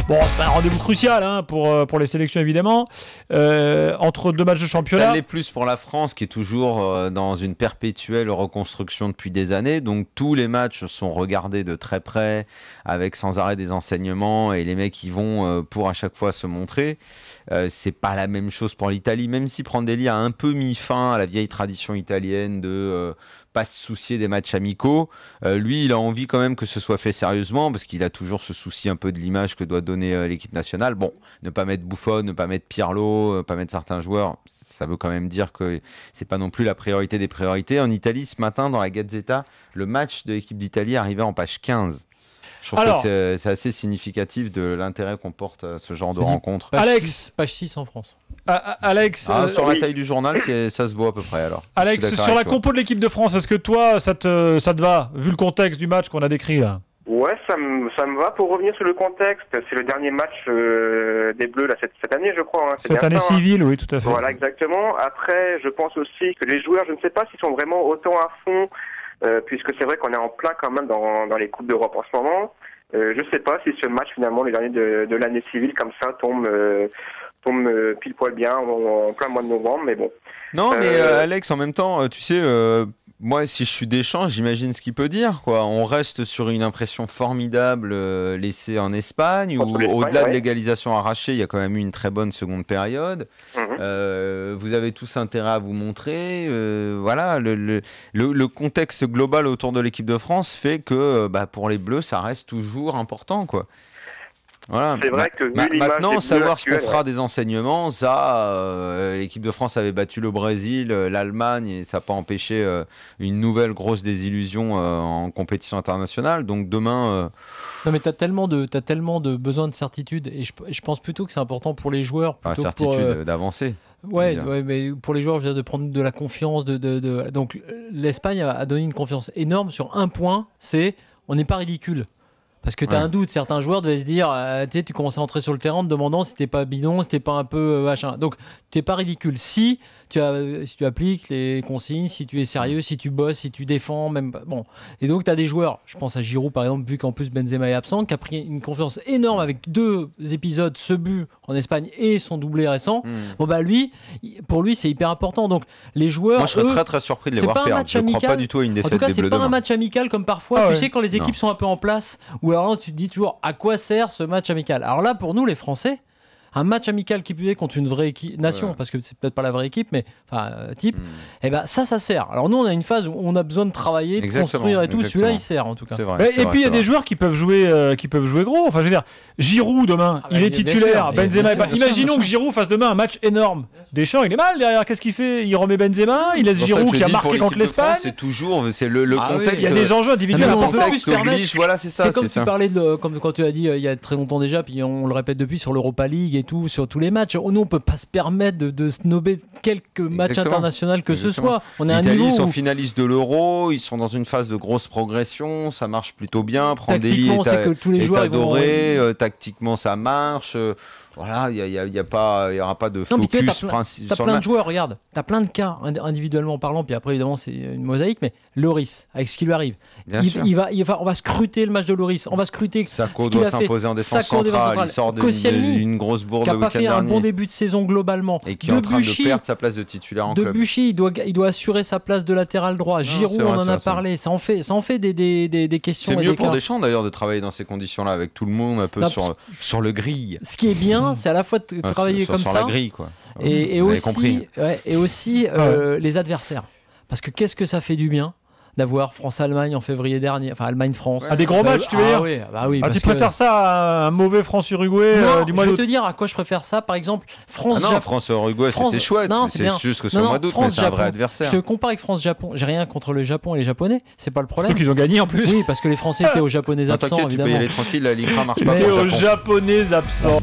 Bon, c'est un rendez-vous crucial hein, pour les sélections évidemment. Entre deux matchs de championnat. Ça l'est plus pour la France qui est toujours dans une perpétuelle reconstruction depuis des années. Donc tous les matchs sont regardés de très près avec sans arrêt des enseignements et les mecs y vont pour à chaque fois se montrer. C'est pas la même chose pour l'Italie, même si Prandelli a un peu mis fin à la vieille tradition italienne de pas se soucier des matchs amicaux. Lui, il a envie quand même que ce soit fait sérieusement parce qu'il a toujours ce souci un peu de l'image que doit donner l'équipe nationale. Bon, ne pas mettre Buffon, ne pas mettre Pirlo, ne pas mettre certains joueurs, ça veut quand même dire que c'est pas non plus la priorité des priorités. En Italie, ce matin, dans la Gazzetta, le match de l'équipe d'Italie arrivait en page 15. Je trouve que c'est assez significatif de l'intérêt qu'on porte à ce genre de rencontre. Page 6 en France. Alex, sur la taille du journal, ça se voit à peu près alors. Alex, sur la compo de l'équipe de France, est-ce que toi, ça te va, vu le contexte du match qu'on a décrit là? Ouais, ça me va. Pour revenir sur le contexte, c'est le dernier match des Bleus là, cette année, je crois. Hein. Cette année civile, oui, tout à fait. Voilà, exactement. Après, je pense aussi que les joueurs, je ne sais pas s'ils sont vraiment autant à fond, puisque c'est vrai qu'on est en plein quand même dans les Coupes d'Europe en ce moment. Je ne sais pas si ce match, finalement, le dernier de l'année civile, comme ça, tombe pile poil bien en plein mois de novembre, mais bon. Non, mais Alex, en même temps, tu sais, moi, si je suis Deschamps, j'imagine ce qu'il peut dire, quoi. On reste sur une impression formidable laissée en Espagne, où au-delà de l'égalisation arrachée, il y a quand même eu une très bonne seconde période. Vous avez tous intérêt à vous montrer. Voilà, le contexte global autour de l'équipe de France fait que pour les Bleus, ça reste toujours important, quoi. Voilà. C'est vrai que maintenant, savoir ce qu'on fera des enseignements, ça, l'équipe de France avait battu le Brésil, l'Allemagne, et ça n'a pas empêché une nouvelle grosse désillusion en compétition internationale. Donc demain... Non mais t'as tellement de besoin de certitude, et je pense plutôt que c'est important pour les joueurs. Certitude d'avancer. Ouais, mais pour les joueurs, je veux dire, de prendre de la confiance. Donc l'Espagne a donné une confiance énorme sur un point, c'est on n'est pas ridicule. Parce que tu as un doute, certains joueurs devaient se dire, tu commences à entrer sur le terrain en te demandant si t'es pas bidon, si t'es pas un peu machin. Donc t'es pas ridicule. Si tu appliques les consignes, si tu es sérieux, si tu bosses, si tu défends, même bon. Et donc tu as des joueurs, je pense à Giroud par exemple, vu qu'en plus Benzema est absent, qui a pris une confiance énorme avec 2 épisodes, ce but en Espagne et son doublé récent. Bon pour lui c'est hyper important. Donc les joueurs, moi je serais très très surpris de les voir perdre. Je crois pas du tout à une défaite des Bleus. En tout cas, c'est pas un match amical comme parfois. Tu sais quand les équipes sont un peu en place, ou alors là, tu te dis toujours à quoi sert ce match amical. Alors là, pour nous, les Français, un match amical qui puait contre une vraie nation, parce que c'est peut-être pas la vraie équipe, mais type, et ben ça sert. Alors nous, on a une phase où on a besoin de travailler, de construire et tout. Celui-là, il sert en tout cas. Et puis il y a des joueurs qui peuvent jouer gros. Enfin, je veux dire, Giroud demain, il est titulaire. Benzema, imaginons que Giroud fasse demain un match énorme. Deschamps, il est mal derrière. Qu'est-ce qu'il fait? Il remet Benzema, il laisse Giroud qui a marqué contre l'Espagne. C'est toujours le contexte. Il y a des enjeux individuels importants. Voilà, c'est ça. C'est comme tu parlais comme quand tu as dit il y a très longtemps déjà, puis on le répète depuis sur l'Europa League et tout, sur tous les matchs. Nous, on peut pas se permettre de snober quelques matchs internationaux que ce soit. On a un niveau. Ils sont finalistes de l'Euro, ils sont dans une phase de grosse progression, ça marche plutôt bien. Prandelli est adoré, tactiquement ça marche. Voilà, il y aura pas de focus principal. T'as plein de joueurs, regarde, t'as plein de cas individuellement parlant, puis après évidemment c'est une mosaïque, mais Lloris, avec ce qui lui arrive, on va scruter le match de Lloris, on va scruter Sacco doit s'imposer en défense centrale, il sort d'une grosse bourde le week-end dernier, qui a pas fait un bon début de saison globalement, et qui est en train de perdre sa place de titulaire en club. Debuchy, il doit assurer sa place de latéral droit. Giroud, on en a parlé, ça en fait des questions. C'est mieux pour Deschamps d'ailleurs de travailler dans ces conditions-là, avec tout le monde un peu sur le grill. Ce qui est bien, c'est à la fois de travailler comme ça sur la grille, quoi. Et aussi les adversaires, parce que qu'est-ce que ça fait du bien d'avoir France-Allemagne en février dernier, enfin Allemagne-France. Des gros matchs, tu veux dire? Oui, tu préfères ça à un mauvais France-Uruguay du mois d'août? Je vais te dire à quoi je préfère ça. Par exemple, France-Uruguay, c'était chouette. C'est juste que c'est au mois d'août, mais c'est un vrai adversaire. Je te compare avec France-Japon. J'ai rien contre le Japon et les Japonais, c'est pas le problème. Surtout qu'ils ont gagné en plus. Oui, parce que les Français étaient aux Japonais absents, évidemment. Tu peux y aller tranquille, la Ligue 1 marche pas. T'es aux Japonais absents.